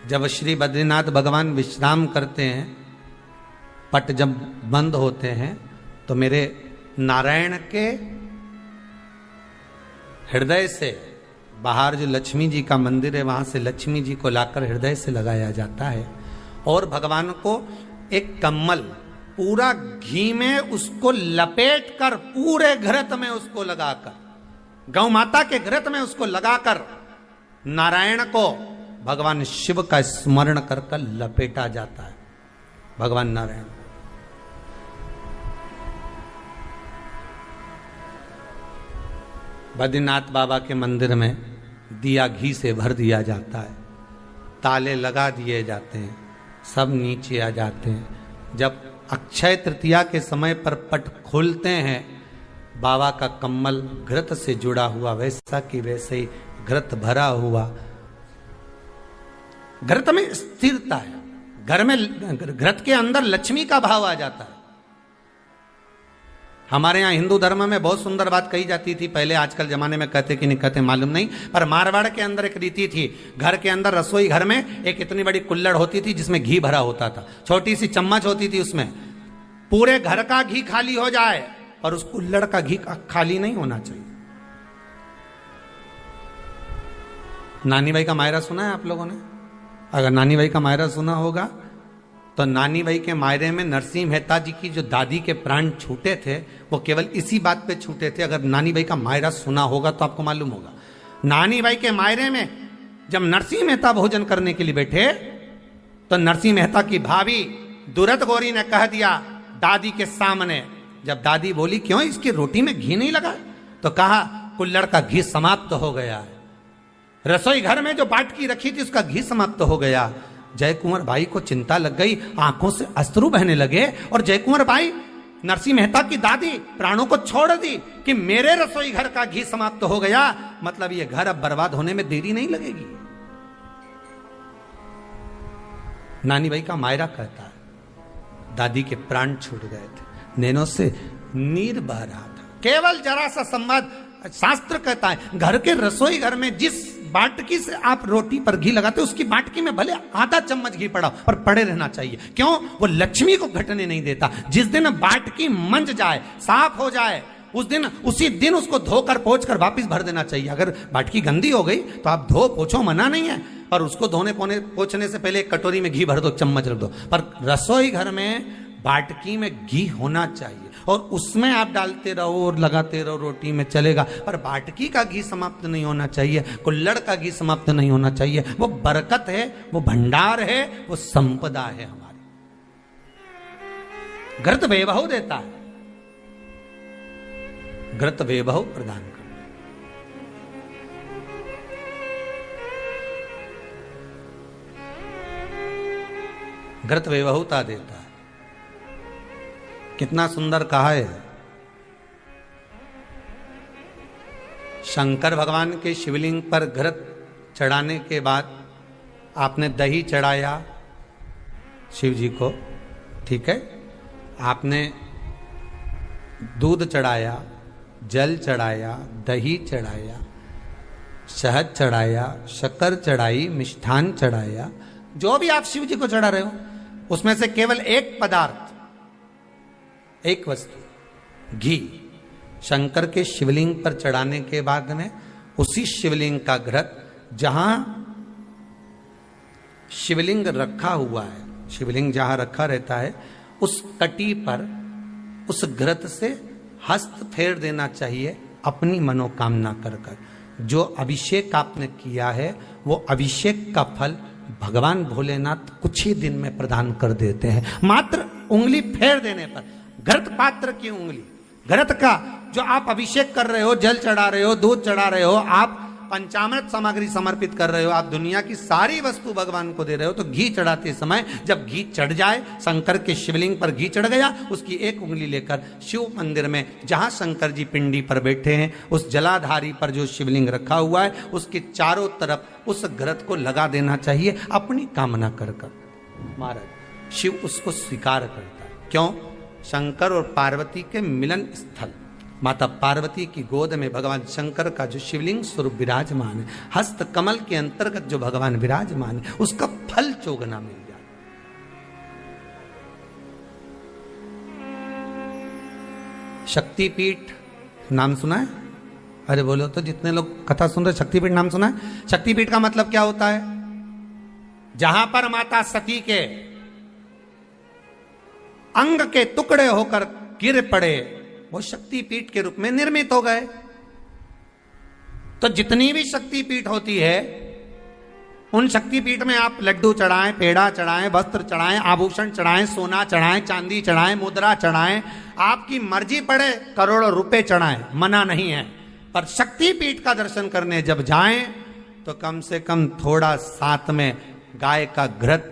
जब श्री बद्रीनाथ भगवान विश्राम करते हैं, पट जब बंद होते हैं, तो मेरे नारायण के हृदय से बाहर जो लक्ष्मी जी का मंदिर है, वहां से लक्ष्मी जी को लाकर हृदय से लगाया जाता है और भगवान को एक कम्मल पूरा घी में उसको लपेट कर, पूरे घृत में उसको लगाकर, गौ माता के घृत में उसको लगाकर नारायण को भगवान शिव का स्मरण कर कर लपेटा जाता है। भगवान नारायण बद्रीनाथ बाबा के मंदिर में दिया घी से भर दिया जाता है, ताले लगा दिए जाते हैं, सब नीचे आ जाते हैं। जब अक्षय तृतीया के समय पर पट खोलते हैं, बाबा का कम्मल घृत से जुड़ा हुआ वैसा कि वैसे ही घृत भरा हुआ, घृत में स्थिरता है, घर में घृत के अंदर लक्ष्मी का भाव आ जाता है। हमारे यहाँ हिंदू धर्म में बहुत सुंदर बात कही जाती थी पहले, आजकल जमाने में कहते कि नहीं कहते मालूम नहीं, पर मारवाड़ के अंदर एक रीति थी, घर के अंदर रसोई घर में एक इतनी बड़ी कुल्हड़ होती थी जिसमें घी भरा होता था, छोटी सी चम्मच होती थी, उसमें पूरे घर का घी खाली हो जाए और उस कुल्हड़ का घी खाली नहीं होना चाहिए। नानी भाई का मायरा सुना है आप लोगों ने? अगर नानी भाई का मायरा सुना होगा तो नानी भाई के मायरे में नरसिंह मेहता जी की जो दादी के प्राण छूटे थे, वो केवल इसी बात पे छूटे थे। अगर नानी भाई का मायरा सुना होगा तो आपको मालूम होगा, नानी भाई के मायरे में जब नरसिंह मेहता भोजन करने के लिए बैठे तो नरसिंह मेहता की भाभी दुरत गौरी ने कह दिया दादी के सामने, जब दादी बोली क्यों इसकी रोटी में घी नहीं लगा, तो कहा कुल्हड़ का घी समाप्त हो गया है, रसोई घर में जो बाटकी रखी थी उसका घी समाप्त हो गया। जय कुंवर भाई को चिंता लग गई, आंखों से अश्रु बहने लगे और जय कुंवर भाई नरसिंह मेहता की दादी प्राणों को छोड़ दी कि मेरे रसोई घर का घी समाप्त हो गया, मतलब ये घर अब बर्बाद होने में देरी नहीं लगेगी। नानी भाई का मायरा कहता है दादी के प्राण छूट गए थे, नैनों से नीर बह रहा था, केवल जरा सा संवाद। शास्त्र कहता है घर के रसोई घर में जिस बाटकी से आप रोटी पर घी लगाते, उसकी बाटकी में भले आधा चम्मच घी पड़ा पर पड़े रहना चाहिए। क्यों? वो लक्ष्मी को घटने नहीं देता। जिस दिन बाटकी मंज जाए, साफ हो जाए, उसी दिन उसको धोकर पोंछ कर वापस भर देना चाहिए। अगर बाटकी गंदी हो गई तो आप धो पोछो, मना नहीं है, पर उसको धोने पोछने से पहले एक कटोरी में घी भर दो, चम्मच रख दो। पर रसोई घर में बाटकी में घी होना चाहिए और उसमें आप डालते रहो और लगाते रहो, रोटी में चलेगा, पर बाटकी का घी समाप्त नहीं होना चाहिए, कुल्हड़ का घी समाप्त नहीं होना चाहिए। वो बरकत है, वो भंडार है, वो संपदा है हमारी। घृत वैभव देता है, घृत वैभव प्रदान करता है, घृत वैभवता देता है। कितना सुंदर कहा है। शंकर भगवान के शिवलिंग पर घृत चढ़ाने के बाद आपने दही चढ़ाया शिव जी को, ठीक है, आपने दूध चढ़ाया, जल चढ़ाया, दही चढ़ाया, शहद चढ़ाया, शक्कर चढ़ाई, मिष्ठान चढ़ाया, जो भी आप शिव जी को चढ़ा रहे हो उसमें से केवल एक पदार्थ, एक वस्तु, घी, शंकर के शिवलिंग पर चढ़ाने के बाद में उसी शिवलिंग का घृत, जहां शिवलिंग रखा हुआ है, शिवलिंग जहां रखा रहता है उस कटी पर उस घृत से हस्त फेर देना चाहिए अपनी मनोकामना कर कर। जो अभिषेक आपने किया है वो अभिषेक का फल भगवान भोलेनाथ कुछ ही दिन में प्रदान कर देते हैं। मात्र उंगली फेर देने पर, घृत पात्र की उंगली, घृत का जो आप अभिषेक कर रहे हो, जल चढ़ा रहे हो, दूध चढ़ा रहे हो, आप पंचामृत सामग्री समर्पित कर रहे हो, आप दुनिया की सारी वस्तु भगवान को दे रहे हो, तो घी चढ़ाते समय जब घी चढ़ जाए, शंकर के शिवलिंग पर घी चढ़ गया, उसकी एक उंगली लेकर शिव मंदिर में जहां शंकर जी पिंडी पर बैठे हैं उस जलाधारी पर जो शिवलिंग रखा हुआ है उसके चारों तरफ उस घृत को लगा देना चाहिए अपनी कामना कर कर। महाराज शिव उसको स्वीकार करता है। क्यों? शंकर और पार्वती के मिलन स्थल, माता पार्वती की गोद में भगवान शंकर का जो शिवलिंग स्वरूप विराजमान है, हस्त कमल के अंतर्गत जो भगवान विराजमान है, उसका फल चोगना मिल जाए। शक्तिपीठ नाम सुना है? अरे बोलो तो, जितने लोग कथा सुन रहे, शक्तिपीठ नाम सुना है? शक्तिपीठ का मतलब क्या होता है? जहां पर माता सती के अंग के टुकड़े होकर गिर पड़े, वो शक्तिपीठ के रूप में निर्मित हो गए। तो जितनी भी शक्तिपीठ होती है, उन शक्तिपीठ में आप लड्डू चढ़ाएं, पेड़ा चढ़ाएं, वस्त्र चढ़ाएं, आभूषण चढ़ाएं, सोना चढ़ाएं, चांदी चढ़ाएं, मुद्रा चढ़ाएं, आपकी मर्जी पड़े करोड़ों रुपए चढ़ाएं, मना नहीं है। पर शक्तिपीठ का दर्शन करने जब जाएं तो कम से कम थोड़ा साथ में गाय का घृत,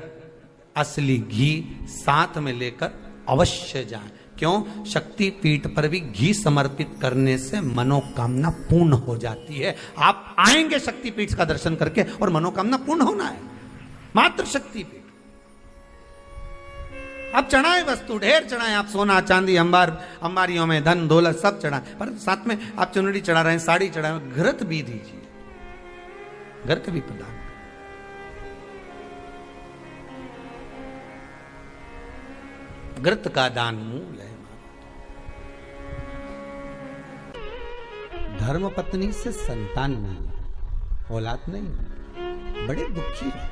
असली घी साथ में लेकर अवश्य जाएं। क्यों? शक्तिपीठ पर भी घी समर्पित करने से मनोकामना पूर्ण हो जाती है। आप आएंगे शक्तिपीठ का दर्शन करके और मनोकामना पूर्ण होना है, मात्र शक्तिपीठ। आप चढ़ाए वस्तु ढेर चढ़ाए, आप सोना चांदी अंबारियों में धन दौलत सब चढ़ाए, पर साथ में आप चुनरी चढ़ा रहे हैं, साड़ी चढ़ा रहे हैं, घृत भी दीजिए, घृत भी प्रदान। घृत का दान मूल है। धर्म पत्नी से संतान नहीं, औलाद नहीं, बड़े दुखी है,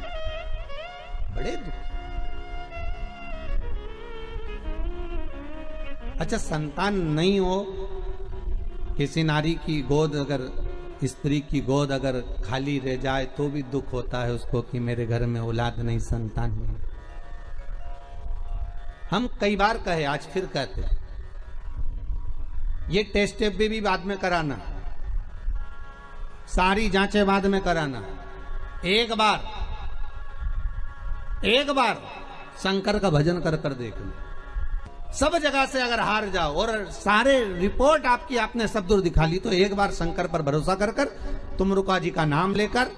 बड़े दुखी। अच्छा, संतान नहीं हो, किसी नारी की गोद अगर, स्त्री की गोद अगर खाली रह जाए तो भी दुख होता है उसको कि मेरे घर में औलाद नहीं, संतान नहीं। हम कई बार कहे, आज फिर कहते हैं, ये टेस्ट भी बाद में कराना, सारी जांचें बाद में कराना। एक बार शंकर का भजन कर कर देख लो। सब जगह से अगर हार जाओ और सारे रिपोर्ट आपकी आपने सब दूर दिखा ली, तो एक बार शंकर पर भरोसा कर कर तुमरुका जी का नाम लेकर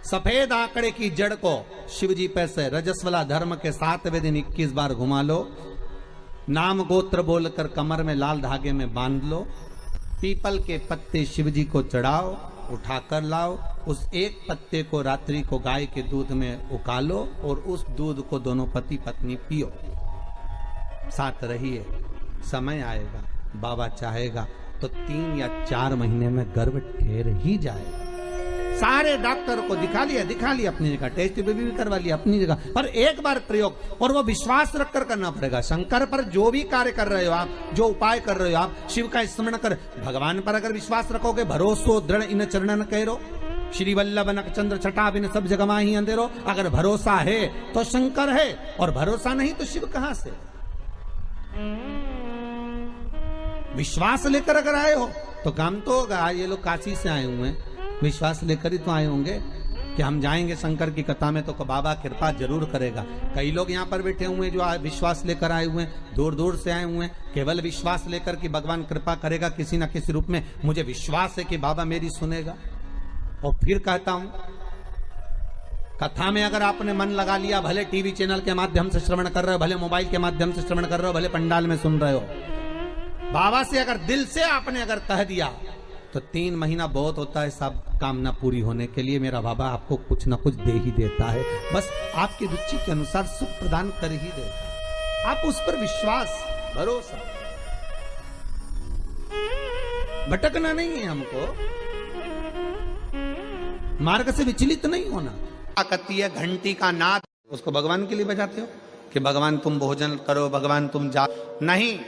सफेद आंकड़े की जड़ को शिव जी पे से रजस्वला धर्म के 7वें दिन 21 बार घुमा लो। नाम गोत्र बोलकर कमर में लाल धागे में बांध लो। पीपल के पत्ते शिव जी को चढ़ाओ, उठाकर लाओ। उस एक पत्ते को रात्रि को गाय के दूध में उकालो और उस दूध को दोनों पति पत्नी पियो। साथ रहिए, समय आएगा, बाबा चाहेगा तो 3 या 4 महीने में गर्भ ठहर ही जाएगा। सारे डॉक्टर को दिखा लिया अपनी जगह, टेस्ट भी करवा लिया अपनी जगह, पर एक बार प्रयोग, और वो विश्वास रखकर करना पड़ेगा। शंकर पर जो भी कार्य कर रहे हो आप, जो उपाय कर रहे हो आप, शिव का स्मरण कर, भगवान पर अगर विश्वास रखोगे, भरोसो दृढ़ इन चरणन करो, श्री वल्लभ नख चंद्र छटा बिन सब जगमा ही अंधेरो। अगर भरोसा है तो शंकर है, और भरोसा नहीं तो शिव कहां से? विश्वास लेकर अगर आए हो तो काम तो होगा। ये लोग काशी से आए हुए हैं, विश्वास लेकर ही तो आए होंगे कि हम जाएंगे शंकर की कथा में तो बाबा कृपा जरूर करेगा। कई लोग यहाँ पर बैठे हुए हैं जो विश्वास लेकर आए हुए हैं, दूर दूर से आए हुए हैं, केवल विश्वास लेकर कि भगवान कृपा करेगा किसी न किसी रूप में, मुझे विश्वास है कि बाबा मेरी सुनेगा। और फिर कहता हूं, कथा में अगर आपने मन लगा लिया, भले टीवी चैनल के माध्यम से श्रवण कर रहे हो, भले मोबाइल के माध्यम से श्रवण कर रहे हो, भले पंडाल में सुन रहे हो, बाबा से अगर दिल से आपने अगर कह दिया तो 3 महीना बहुत होता है सब कामना पूरी होने के लिए। मेरा बाबा आपको कुछ ना कुछ दे ही देता है, बस आपकी रुचि के अनुसार सुख प्रदान कर ही देता है। आप उस पर विश्वास, भरोसा, भटकना नहीं है हमको, मार्ग से विचलित नहीं होना। कहती है घंटी का नाद, उसको भगवान के लिए बजाते हो कि भगवान तुम भोजन करो, भगवान तुम जा, नहीं।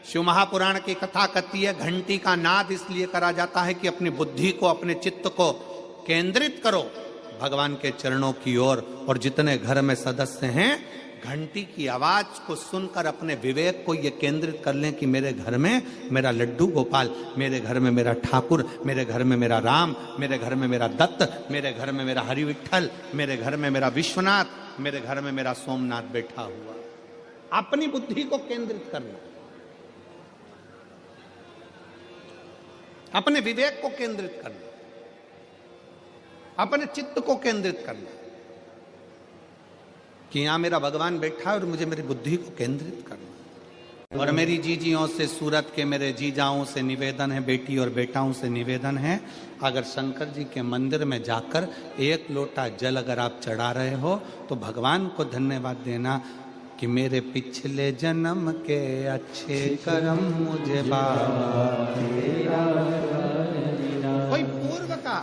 शिव महापुराण की कथा कहती है घंटी का नाद इसलिए करा जाता है कि अपनी बुद्धि को, अपने चित्त को केंद्रित करो भगवान के चरणों की ओर। और जितने घर में सदस्य हैं, घंटी की आवाज को सुनकर अपने विवेक को ये केंद्रित कर लें कि मेरे घर में मेरा लड्डू गोपाल, मेरे घर में मेरा ठाकुर, मेरे घर में मेरा राम, मेरे घर में मेरा दत्त, मेरे घर में मेरा हरि विठल, मेरे घर में मेरा विश्वनाथ, मेरे घर में मेरा सोमनाथ बैठा हुआ। अपनी बुद्धि को केंद्रित करना, अपने विवेक को केंद्रित करना, अपने चित्त को केंद्रित करना कि यहां मेरा भगवान बैठा है और मुझे मेरी बुद्धि को केंद्रित करना। और मेरी जीजियों से, सूरत के मेरे जीजाओं से निवेदन है, बेटी और बेटाओं से निवेदन है, अगर शंकर जी के मंदिर में जाकर एक लोटा जल अगर आप चढ़ा रहे हो तो भगवान को धन्यवाद देना कि मेरे पिछले जन्म के अच्छे कर्म मुझे बाबा कोई पूर्व का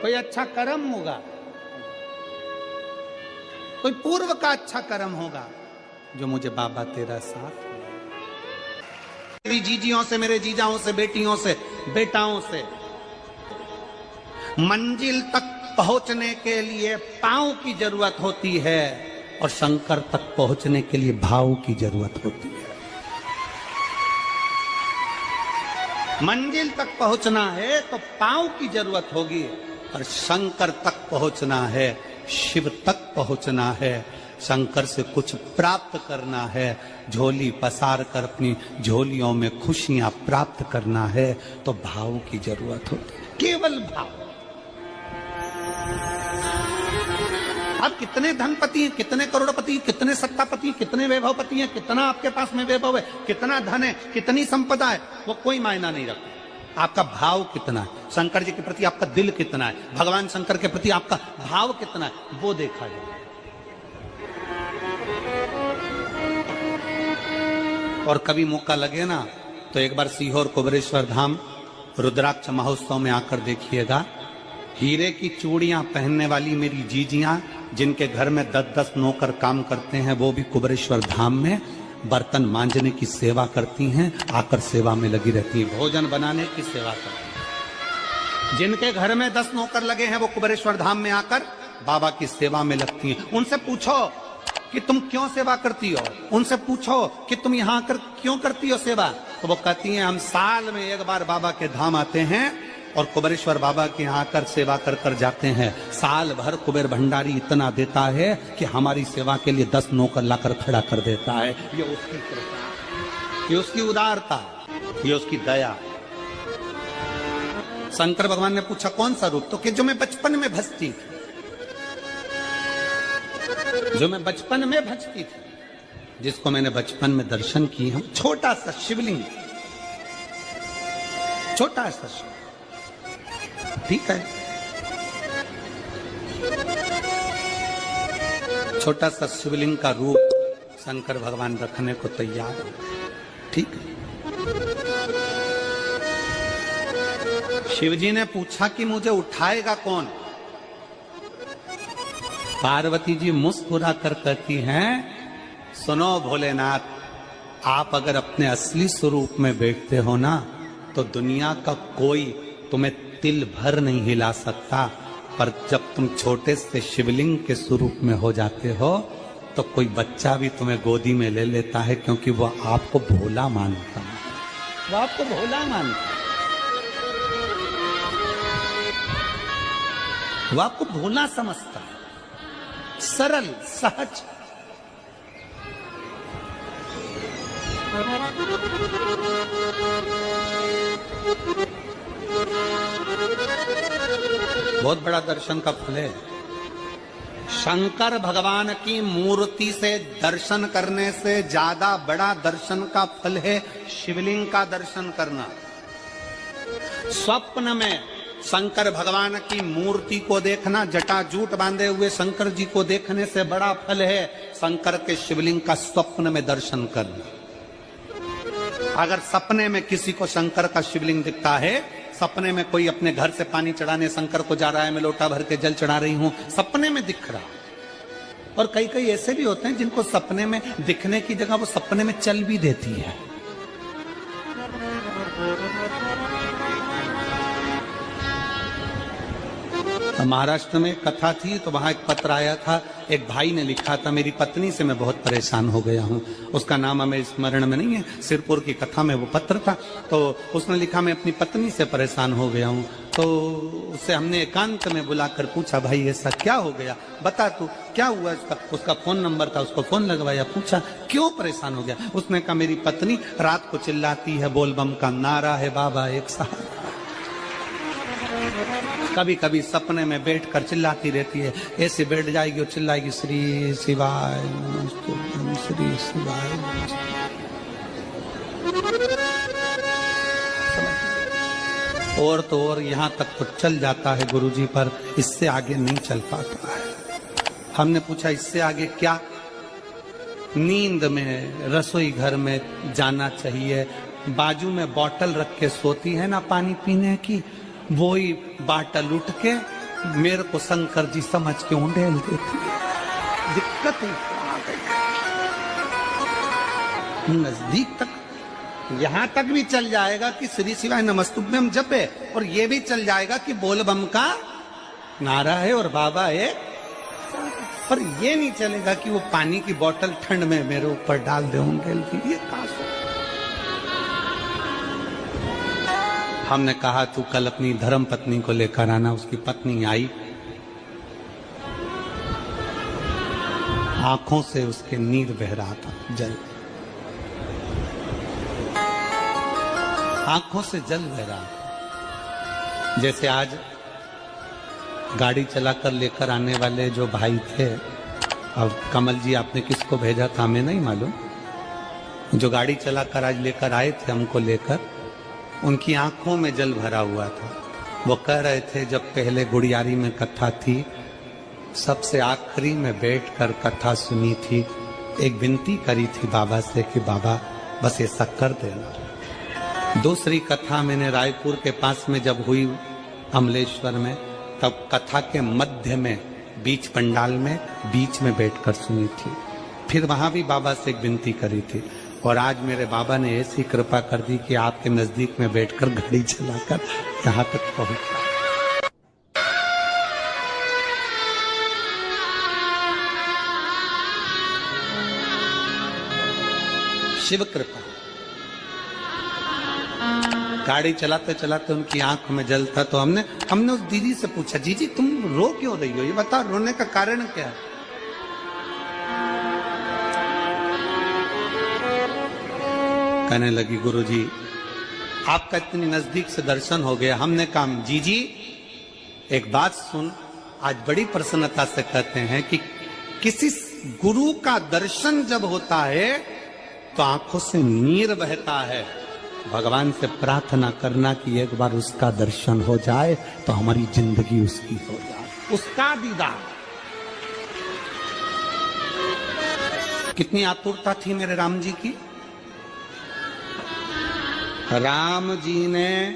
कोई अच्छा कर्म होगा, कोई पूर्व का अच्छा कर्म होगा जो मुझे बाबा तेरा साथ। मेरी जीजियों से, मेरे जीजाओं से, बेटियों से, बेटाओं से मंजिल तक पहुंचने के लिए पांव की जरूरत होती है और शंकर तक पहुंचने के लिए भाव की जरूरत होती है। मंजिल तक पहुंचना है तो पांव की जरूरत होगी और शंकर तक पहुंचना है, शिव तक पहुंचना है, शंकर से कुछ प्राप्त करना है, झोली पसार कर अपनी झोलियों में खुशियां प्राप्त करना है तो भाव की जरूरत होती है, केवल भाव। आप कितने धनपति हैं, कितने करोड़पति, कितने सत्तापति, कितने वैभवपति हैं, कितना आपके पास में वैभव है, कितना धन है, कितनी संपदा है, वो कोई मायना नहीं रखता। आपका भाव कितना है, शंकर जी के प्रति आपका दिल कितना है, भगवान शंकर के प्रति आपका भाव कितना है, वो देखा जाए। और कभी मौका लगे ना तो एक बार सीहोर कुबरेश्वर धाम रुद्राक्ष महोत्सव में आकर देखिएगा। हीरे की चूड़ियां पहनने वाली मेरी जीजियां जिनके घर में 10-10 नौकर काम करते हैं, वो भी कुबरेश्वर धाम में बर्तन मांजने की सेवा करती हैं, आकर सेवा में लगी रहती हैं, भोजन बनाने की सेवा करती हैं। जिनके घर में 10 नौकर लगे हैं वो कुबरेश्वर धाम में आकर बाबा की सेवा में लगती हैं। उनसे पूछो कि तुम क्यों सेवा करती हो, उनसे पूछो कि तुम यहाँ आकर क्यों करती हो सेवा, तो वो कहती हैं हम साल में एक बार बाबा के धाम आते हैं और कुबेरेश्वर बाबा के यहाँ आकर सेवा कर कर जाते हैं। साल भर कुबेर भंडारी इतना देता है कि हमारी सेवा के लिए 10 नौकर लाकर खड़ा कर देता है। ये उसकी कृपा, ये उसकी उदारता, ये उसकी दया। शंकर भगवान ने पूछा कौन सा रूप, तो कि जो मैं बचपन में भजती थी, जो मैं बचपन में भजती थी, जिसको मैंने बचपन में दर्शन किए हम, छोटा सा शिवलिंग, छोटा सा शिवलिंग, ठीक है, छोटा सा शिवलिंग का रूप शंकर भगवान रखने को तैयार है, ठीक है। शिवजी ने पूछा कि मुझे उठाएगा कौन। पार्वती जी मुस्कुरा कर कहती हैं सुनो भोलेनाथ, आप अगर अपने असली स्वरूप में बैठते हो ना तो दुनिया का कोई तुम्हें तिल भर नहीं हिला सकता, पर जब तुम छोटे से शिवलिंग के स्वरूप में हो जाते हो तो कोई बच्चा भी तुम्हें गोदी में ले लेता है, क्योंकि वह आपको भोला मानता है, वो आपको भोला मानता है, वो आपको भोला समझता है, सरल सहज। बहुत बड़ा दर्शन का फल है। शंकर भगवान की मूर्ति से दर्शन करने से ज्यादा बड़ा दर्शन का फल है शिवलिंग का दर्शन करना। स्वप्न में शंकर भगवान की मूर्ति को देखना, जटाजूट बांधे हुए शंकर जी को देखने से बड़ा फल है शंकर के शिवलिंग का स्वप्न में दर्शन करना। अगर सपने में किसी को शंकर का शिवलिंग दिखता है, सपने में कोई अपने घर से पानी चढ़ाने शंकर को जा रहा है, मैं लोटा भर के जल चढ़ा रही हूं, सपने में दिख रहा। और कई कई ऐसे भी होते हैं जिनको सपने में दिखने की जगह वो सपने में चल भी देती है। महाराष्ट्र में कथा थी तो वहां एक पत्र आया था, एक भाई ने लिखा था मेरी पत्नी से मैं बहुत परेशान हो गया हूं। उसका नाम हमें स्मरण में नहीं है, सिरपुर की कथा में वो पत्र था। तो उसने लिखा मैं अपनी पत्नी से परेशान हो गया हूं। तो उससे हमने एकांत में बुलाकर पूछा भाई ऐसा क्या हो गया, बता तू क्या हुआ। उसका फोन नंबर था, उसको फोन लगवाया, पूछा क्यों परेशान हो गया। उसने कहा मेरी पत्नी रात को चिल्लाती है बोल बम का नारा है बाबा एक सहारा। कभी कभी सपने में बैठकर चिल्लाती रहती है, ऐसे बैठ जाएगी और चिल्लाएगी श्री शिवाय नमस्तुभ्यं, श्री शिवाय नमस्तुभ्यं। और तो और यहाँ तक तो चल जाता है गुरुजी, पर इससे आगे नहीं चल पाता है। हमने पूछा इससे आगे क्या? नींद में रसोई घर में जाना चाहिए, बाजू में बोतल रख के सोती है ना पानी पीने की, वो ही बाटल उठ के मेरे को शंकर जी समझ के उंडेल देती है। दिक्कत आ गई। नजदीक तक यहां तक भी चल जाएगा कि श्री शिवाय नमस्तुभ्यं जप है, और ये भी चल जाएगा कि बोल बम का नारा है और बाबा है, पर ये नहीं चलेगा कि वो पानी की बोतल ठंड में मेरे ऊपर डाल दे उंडेल की। ये कहां से? हमने कहा तू कल अपनी धर्म पत्नी को लेकर आना। उसकी पत्नी आई, आंखों से उसके नीर बह रहा था, जल, आंखों से जल बह रहा था। जैसे आज गाड़ी चलाकर लेकर आने वाले जो भाई थे, अब कमल जी आपने किसको भेजा था हमें नहीं मालूम, जो गाड़ी चलाकर आज लेकर आए थे हमको लेकर, उनकी आंखों में जल भरा हुआ था। वो कह रहे थे जब पहले गुड़ियारी में कथा थी, सबसे आखिरी में बैठकर कथा सुनी थी, एक विनती करी थी बाबा से कि बाबा बस ऐसा कर देना। दूसरी कथा मैंने रायपुर के पास में जब हुई अमलेश्वर में, तब कथा के मध्य में बीच पंडाल में बीच में बैठकर सुनी थी। फिर वहां भी बाबा से एक विनती करी थी, और आज मेरे बाबा ने ऐसी कृपा कर दी कि आपके नजदीक में बैठकर गाड़ी चलाकर यहाँ तक पहुंचा। शिव कृपा। गाड़ी चलाते चलाते उनकी आंख में जल था, तो हमने उस दीदी से पूछा, जी तुम रो क्यों रही हो, ये बताओ, रोने का कारण क्या है? कहने लगी गुरुजी आपका इतनी नजदीक से दर्शन हो गया। हमने कहा जी एक बात सुन, आज बड़ी प्रसन्नता से कहते हैं कि किसी गुरु का दर्शन जब होता है तो आंखों से नीर बहता है। भगवान से प्रार्थना करना कि एक बार उसका दर्शन हो जाए तो हमारी जिंदगी उसकी हो जाए, उसका दीदार। कितनी आतुरता थी मेरे राम जी की। राम जी ने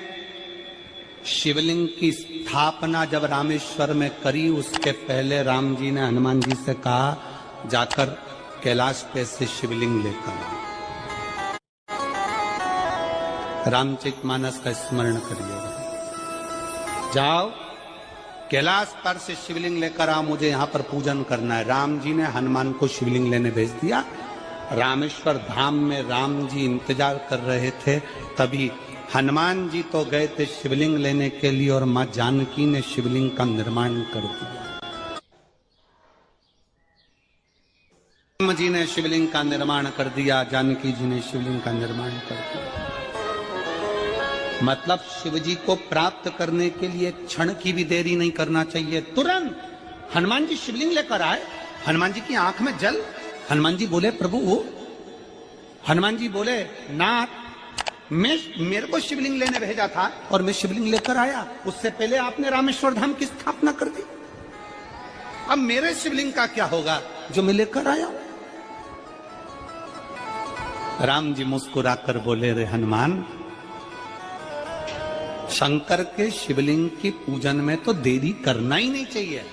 शिवलिंग की स्थापना जब रामेश्वर में करी, उसके पहले राम जी ने हनुमान जी से कहा जाकर कैलाश पे से शिवलिंग लेकर आओ। रामचरितमानस का स्मरण करिएगा, जाओ कैलाश पर से शिवलिंग लेकर आओ, मुझे यहाँ पर पूजन करना है। राम जी ने हनुमान को शिवलिंग लेने भेज दिया। रामेश्वर धाम में राम जी इंतजार कर रहे थे, तभी हनुमान जी तो गए थे शिवलिंग लेने के लिए, और मां जानकी ने शिवलिंग का निर्माण कर दिया। राम जी ने शिवलिंग का निर्माण कर दिया, जानकी जी ने शिवलिंग का निर्माण कर दिया। मतलब शिव जी को प्राप्त करने के लिए क्षण की भी देरी नहीं करना चाहिए। तुरंत हनुमान जी शिवलिंग लेकर आए, हनुमान जी की आंख में जल। हनुमान जी बोले प्रभु, हनुमान जी बोले नाथ मेरे को शिवलिंग लेने भेजा था और मैं शिवलिंग लेकर आया, उससे पहले आपने रामेश्वर धाम की स्थापना कर दी। अब मेरे शिवलिंग का क्या होगा जो मैं लेकर आया? राम जी मुस्कुराकर बोले, रे हनुमान, शंकर के शिवलिंग की पूजन में तो देरी करना ही नहीं चाहिए।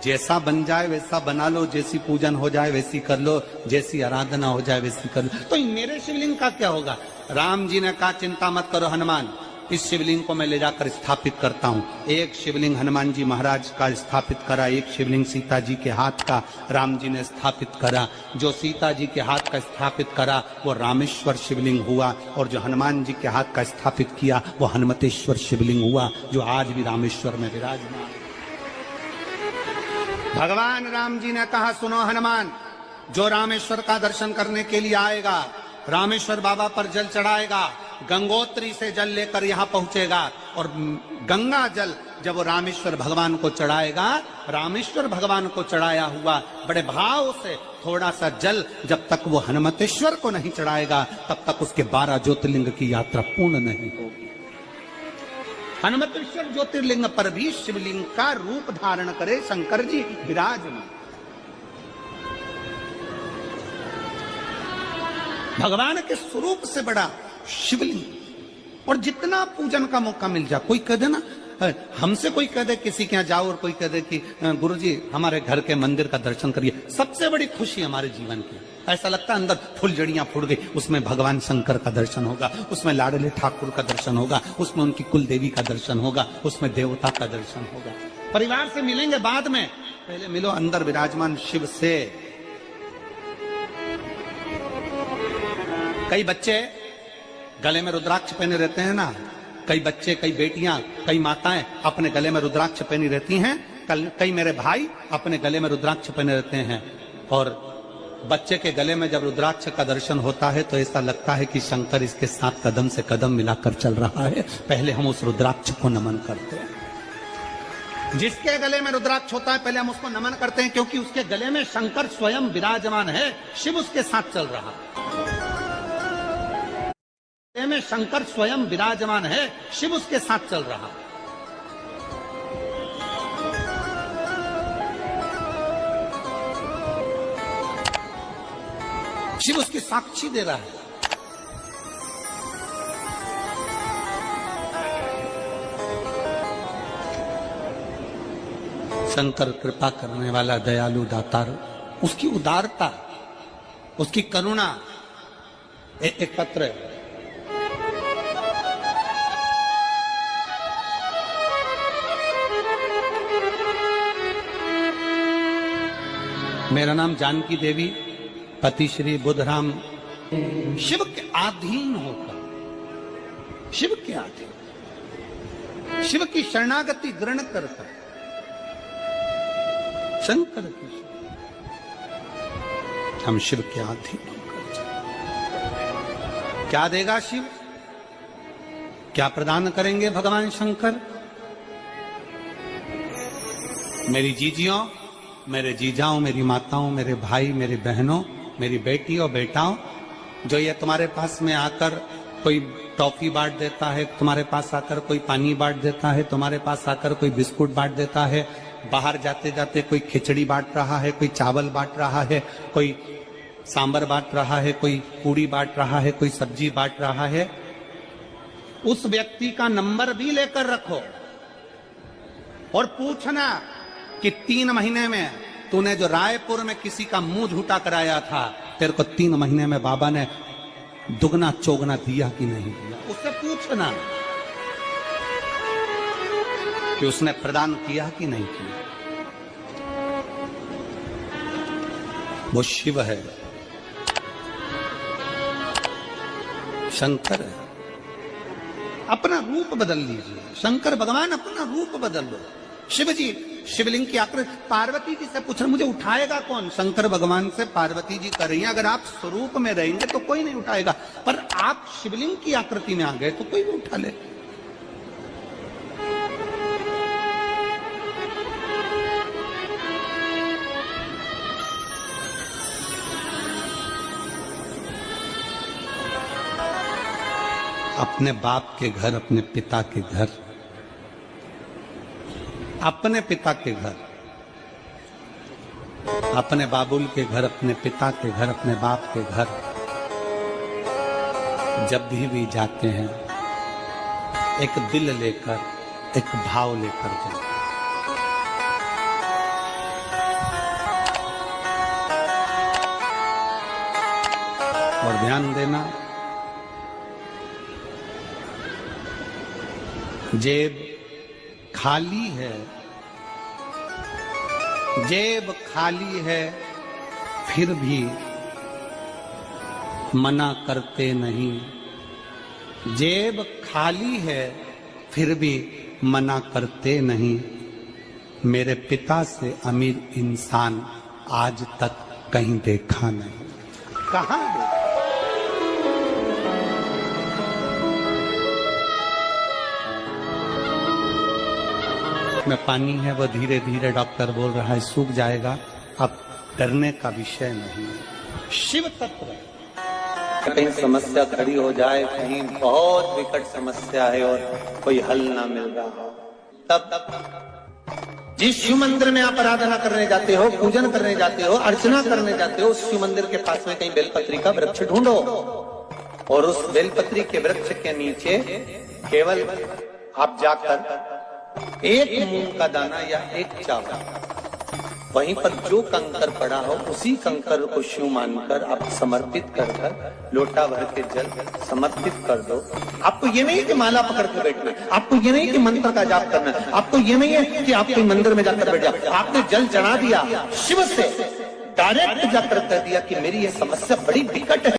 जैसा बन जाए वैसा बना लो, जैसी पूजन हो जाए वैसी कर लो, जैसी आराधना हो जाए वैसी कर लो। तो मेरे शिवलिंग का क्या होगा? राम जी ने कहा चिंता मत करो हनुमान, इस शिवलिंग को मैं ले जाकर स्थापित करता हूँ। एक शिवलिंग हनुमान जी महाराज का स्थापित करा, एक शिवलिंग सीता जी के हाथ का राम जी ने स्थापित करा। जो सीता जी के हाथ का स्थापित करा वो रामेश्वर शिवलिंग हुआ, और जो हनुमान जी के हाथ का स्थापित किया वो हनुमतेश्वर शिवलिंग हुआ, जो आज भी रामेश्वर में विराजमान। भगवान राम जी ने कहा, सुनो हनुमान, जो रामेश्वर का दर्शन करने के लिए आएगा, रामेश्वर बाबा पर जल चढ़ाएगा, गंगोत्री से जल लेकर यहां पहुंचेगा और गंगा जल जब वो रामेश्वर भगवान को चढ़ाएगा, रामेश्वर भगवान को चढ़ाया हुआ बड़े भाव से थोड़ा सा जल जब तक वो हनुमतेश्वर को नहीं चढ़ाएगा तब तक उसके 12 ज्योतिर्लिंग की यात्रा पूर्ण नहीं होगी। हनुमतेश्वर ज्योतिर्लिंग पर भी शिवलिंग का रूप धारण करे शंकर जी विराजमान। भगवान के स्वरूप से बड़ा शिवलिंग, और जितना पूजन का मौका मिल जाए, कोई कह दे ना, हमसे कोई कह दे किसी के यहाँ जाओ और कोई कह दे कि गुरुजी हमारे घर के मंदिर का दर्शन करिए, सबसे बड़ी खुशी हमारे जीवन की। ऐसा लगता है अंदर फुलझड़ियां फूट गई, उसमें भगवान शंकर का दर्शन होगा, उसमें लाडले ठाकुर का दर्शन होगा, उसमें उनकी कुल देवी का दर्शन होगा, उसमें देवता का दर्शन होगा। परिवार से मिलेंगे बाद में, पहले मिलो अंदर विराजमान शिव से। कई बच्चे गले में रुद्राक्ष पहने रहते हैं ना, कई बच्चे, कई बेटियां, कई माताएं अपने गले में रुद्राक्ष पहनी रहती हैं, कई मेरे भाई अपने गले में रुद्राक्ष पहने रहते हैं। और बच्चे के गले में जब रुद्राक्ष का दर्शन होता है तो ऐसा लगता है कि शंकर इसके साथ कदम से कदम मिलाकर चल रहा है। पहले हम उस रुद्राक्ष को नमन करते हैं। जिसके गले में रुद्राक्ष होता है पहले हम उसको नमन करते हैं, क्योंकि उसके गले में शंकर स्वयं विराजमान है, शिव उसके साथ चल रहा है। में शंकर स्वयं विराजमान है, शिव उसके साथ चल रहा। शिव उसकी साक्षी दे रहा है। शंकर कृपा करने वाला दयालु दातार, उसकी उदारता, उसकी करुणा। एक पत्र है, मेरा नाम जानकी देवी, पति श्री बुधराम। शिव के अधीन होकर, शिव के अधीन, शिव की शरणागति ग्रहण करता, शंकर की हम शिव के अधीन होकर क्या देगा शिव, क्या प्रदान करेंगे भगवान शंकर। मेरी जीजियों, मेरे जीजाओं, मेरी माताओं, मेरे भाई, मेरी बहनों, मेरी बेटी और बेटाओं, जो ये तुम्हारे पास में आकर कोई टॉफी बांट देता है, तुम्हारे पास आकर कोई पानी बांट देता है, तुम्हारे पास आकर कोई बिस्कुट बांट देता है, बाहर जाते जाते कोई खिचड़ी बांट रहा है, कोई चावल बांट रहा है, कोई सांबर बांट रहा है, कोई पूड़ी बांट रहा है, कोई सब्जी बांट रहा है, उस व्यक्ति का नंबर भी लेकर रखो और पूछना कि 3 महीने में तूने जो रायपुर में किसी का मुंह झूठा कराया था, तेरे को 3 महीने में बाबा ने दुगना चौगना दिया कि नहीं दिया। उससे पूछना कि उसने प्रदान किया कि नहीं किया। वो शिव है, शंकर है। अपना रूप बदल लीजिए, शंकर भगवान अपना रूप बदल लो। शिव जी शिवलिंग की आकृति, पार्वती जी से पूछ रहे मुझे उठाएगा कौन, शंकर भगवान से पार्वती जी कर रही हैं। अगर आप स्वरूप में रहेंगे तो कोई नहीं उठाएगा, पर आप शिवलिंग की आकृति में आ गए तो कोई भी उठा ले। अपने बाप के घर, अपने पिता के घर, अपने पिता के घर, अपने बाबुल के घर, अपने पिता के घर, अपने बाप के घर जब भी जाते हैं एक दिल लेकर, एक भाव लेकर जाते। और ध्यान देना, जेब खाली है, जेब खाली है, फिर भी मना करते नहीं। जेब खाली है, फिर भी मना करते नहीं। मेरे पिता से अमीर इंसान आज तक कहीं देखा नहीं। कहां देखा? उसमें पानी है, वो धीरे धीरे डॉक्टर बोल रहा है सूख जाएगा। अब डरने का विषय नहीं है। शिव तत्व कहीं समस्या खड़ी हो जाए, कहीं बहुत विकट समस्या है और कोई हल ना मिल रहा हो, तब जिस शिव मंदिर में आप आराधना करने जाते हो, पूजन करने जाते हो, अर्चना करने जाते हो, उस शिव मंदिर के पास में कहीं बेलपत्री का वृक्ष ढूंढो और उस बेलपत्री के वृक्ष के नीचे केवल आप जाकर एक मूंग का दाना या एक चावल, वहीं पर जो कंकर पड़ा हो उसी कंकर को शिव मानकर आप समर्पित कर लोटा भर के जल समर्पित कर दो। आपको ये नहीं कि माला पकड़ के बैठना, आपको ये नहीं कि मंत्र का जाप करना, आपको ये नहीं है कि आप कोई मंदिर में जाकर बैठ जाओ। आपने जल चढ़ा दिया, शिव से डायरेक्ट जाकर कह दिया कि मेरी ये समस्या बड़ी विकट है।